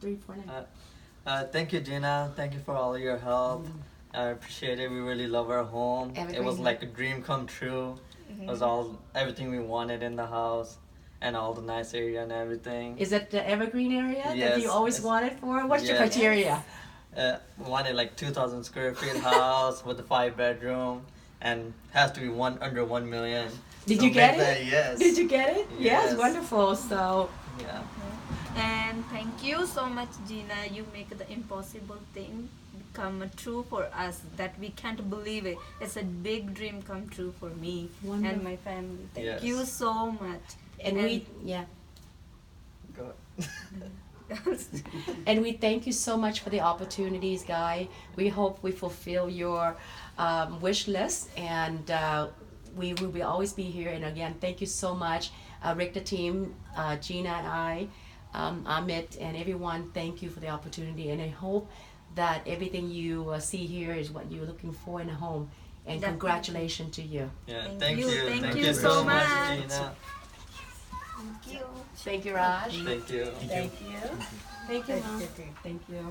349. Thank you, Gina. Thank you for all your help. I appreciate it. We really love our home. It was Evergreen. like a dream come true. It was all everything we wanted in the house, and all the nice area and everything. Is it the evergreen area that you Yes, always it's- wanted for? What's your yes. criteria? We wanted like 2,000 square feet house with a 5 bedroom, and has to be under 1 million. Did So you get make it? that- yes. Did you get it? Yes, Yes. wonderful. So Yeah. And thank you so much, Gina. You make the impossible thing come true for us that we can't believe it. It's a big dream come true for me Wonderful. and my family. Thank Yes. you so much. and we yeah. Go. And we thank you so much for the opportunities, Guy. We hope we fulfill your wish list, and we will always be here. And again, thank you so much, Arigna Team, Gina and I, Amit, and everyone. Thank you for the opportunity, and I hope that everything you see here is what you're looking for in a home. And Definitely. congratulations to you. Yeah. Thank Thank you. you. Thank you you so so much, much. Gina. Thank you. Thank you, Raj. Thank you. Thank you. Thank you, Mom. Thank you.